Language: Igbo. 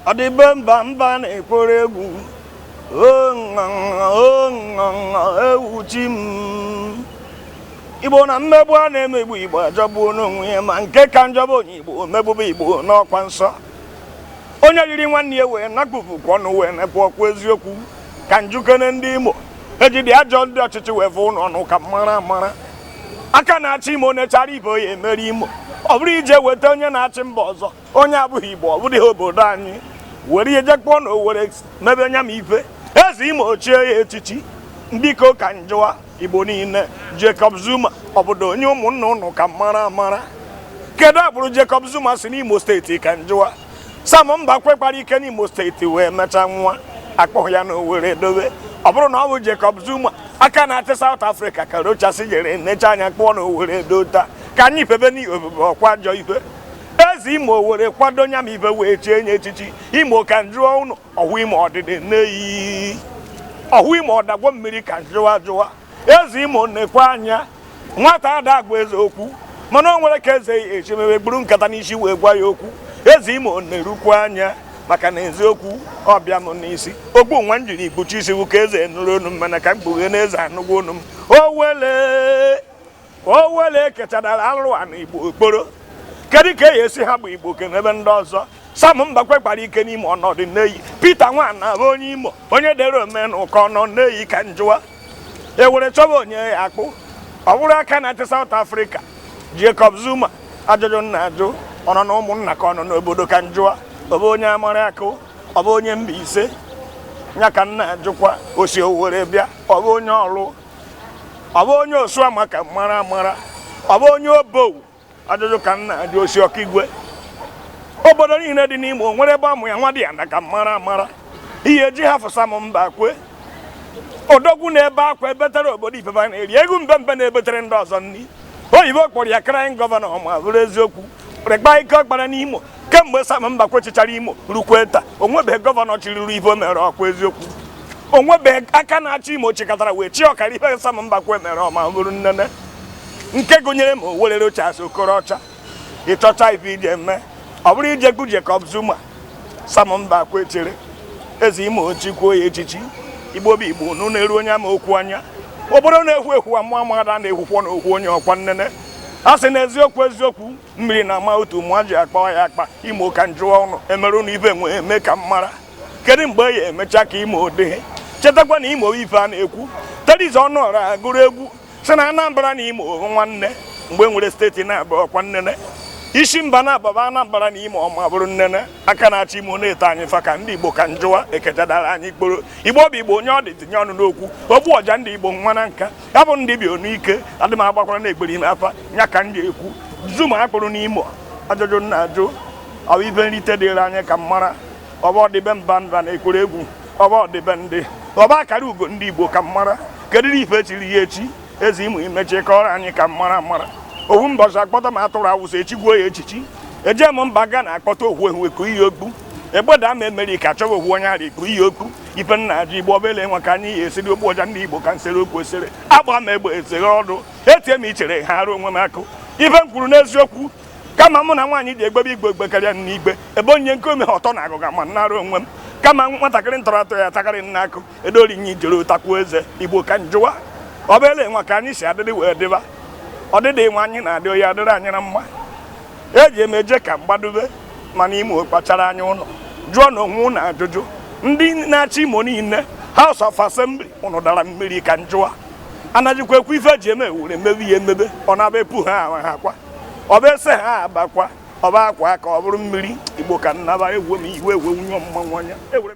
Adibe mba na-ekporo egwu ewuchi m Igbo na mmegbu a na-emegbu Igbo ajọgbuo n'onwe ya ma nke ka njọba onye Igbo megbube Igbo n'ọkwa nsọ onye riri nwanne ya wee nakpụpụkwa ọnụ wee nepụ ọkwa eziokwu ka njukene ndị Imo ejidi ajọ ndị ọchịchị wee fụ ụlọ ọnụ ka mara aka na-achị Imo nechara ibe ya emeri Imo ọ bụrụ ije weta onye na-achị mba ọzọ onye abụghị Igbo ọ bụghị obodo anyị were ihe jekpọọ na Owerri mebe nya m ife eze Imo ochie ya echichi ndịko ka njụwa Igbo niile Jacob Zuma obodo onye ụmụnna ụnụ ka mara kedu agbụrụ Jacob Zuma si n'Imo steeti ka njụwa Sam Mbakwe kpara ike n'Imo steeti wee mechaa nwa akpọghị ya na Owerri dobe ọ bụrụ na ọ bụ Jacob Zuma aka na-achị South Africa ka Rochas jere necha anya kpọọ na Owerri dota ka anyị pebe n'obodo ọkwa ajọ ife eze Imo were kwado nya m ibe wee chie nye echichi Imo ka njụọ ụnụ ọhụ Imo ọdịdị n'eyi ọhụ Imo ọdagwo mmiri ka njụwa eze Imo na-ekwe anya nwata ada agwa eze okwu mana o nwere ka eze ya echemebe gburu nkata n'isi wee gwa ya okwu eze Imo na-erukwa anya maka na eziokwu ọbịa m n'isi ogbu nwa njiri ikpuchi isi bụ ka eze nụrụ onu m mana ka mkpughe na eze anụgwo onu m owele kechadara alụ a na Igbo okporo kedu ka esi ha bụ Igbo kenebe ndị ọzọ Sam Mbakwe kpara ike n'ime ọnọdụ n'eyi Peter Nwana bụ onye Imo onye dere ome na ụkọ nọ n'eyi ka njụwa ewere chọba onye ya akpụ ọ bụrụ aka na-achị South Africa Jacob Zuma ajụjụ na-ajụ ọ nọ na ụmụnna ka ọ nọ n'obodo ka njụwa ọ bụ onye amara akụ ọ bụ onye Mbaise nya ka nna ajụkwa osi Owerri bịa ọ bụ onye ọrụ ọ bụ onye Osuama ka mara ọ bụ onye Obowu ajụjụ ka nna ajụ osi Ọkigwe obodo niile dị n'Imo nwere ebe amụ ya nwa dị ya na ka mara ihe eji hafụ Sam Mbakwe odogwu na-ebe akwa ebetere obodo ifeba na-eri ego mbe na-ebetere ndị ọzọ nri oyibo kpọrọ ya crying gọvanọ ma bụrụ eziokwu rekpa ike ọkpara n'Imo kemgbe Sam Mbakwe chịchara Imo rukwe taa onwebeghị gọvanọ chịrịrụ ife mere ọkwa eziokwu onwebeghị aka na-achị Imo chịkọtara wee chi ọkara ife Sam Mbakwe mere ọma bụrụ nnene nke gụnyere ma Owerri Rochas Okorocha ịchọcha ife ije eme ọ bụrụ ijekwu Jacob Zuma Sam Mbakwe chere eze Imo ochikwuo ya echichi Igbo bụ Igbo nụ na-eru onye ama okwu anya obodo na-ekwu amada na-ekwukwo na okwu onye ọkwa nnene a sị na eziokwu mmiri na-ama otu mụa ji akpa ya akpa Imo ka njụọ ọnụ emerụ na ibe nwee eme ka mara kedu mgbe ya emecha ka Imo dịghị chetakwa na Imo ife a na-ekwu Teriza Ọnụọra agụrụ egwu si na Anambra na Imo nwanne mgbe nwere steeti na-abụ ọkwa nnene isi mba na-ababa Anambra na Imo ọma bụrụ nnene aka na-achị Imo na-eto anyị fa ka ndị Igbo ka njụwa ekechadara anyị ikporo Igbo bụ Igbo onye ọ dị tinye ọnụ n'okwu ogbu ọja ndị Igbo nwa na nka ya bụ ndị bi n'ike adị m agbakwara na egberi m afa nya ka ndị ekwu Zuma akpụrụ n'Imo ajụjụ na-ajụ ọ bụ ibe nrite dịrị anyị ka mara ọba ọdịbe mba na-ekporo egwu ọba ọdịbe ndị ọba akara ugo ndị Igbo ka mara kedu ife echiri ya echi eze Imo imechi kọrọ anyị ka mara owu mbọchị akpọta ma atụrụ awụsa echigbuo ya echichi eje m mba ga na-akpọta ohu ehu eku iyi okpu egbeda ma emeri ka chọba ohu onye ara eku iyi okpu ife nna ajụ Igbo ọbele nwe ka anyị ya esiri okpu ọja ndị Igbo ka nsere okwu esere agba m egbe eseghe ọdụ etie m ichere ha arụ onwe m akụ ife m kwuru n'eziokwu kama mụ na nwaanyị ji egbebe igbe karịa n'igbe ebe onye nke ome ha ọtọ na agụga ma nara onwe m kama nwatakịrị ntọrọ atọ ya atakarị n'akụ edori nye ijere ụtakwuo eze Igbo ka njụwa ọbele nwe ka anyị si adịrị wee dịba ọdịdị nwe anyị na-adị oyi adịrị anyị na mma eji emeje ka mgbadobe mana Imo kpachara anya ụlọ jụọ na onwe ụnụ ajụjụ ndị na-achị Imo niile House of Assembly ụnụ dara mmiri ka njụwa anajikwa ekwu ife eji eme were mebe ihe emebe ọ na-aba epu ha ha kwa ọ bụ ese ha abakwa ọ bụ akwa ka ọ bụrụ mmiri Igbo ka nnaba ewu m iwe nwunye ọmụma nwanya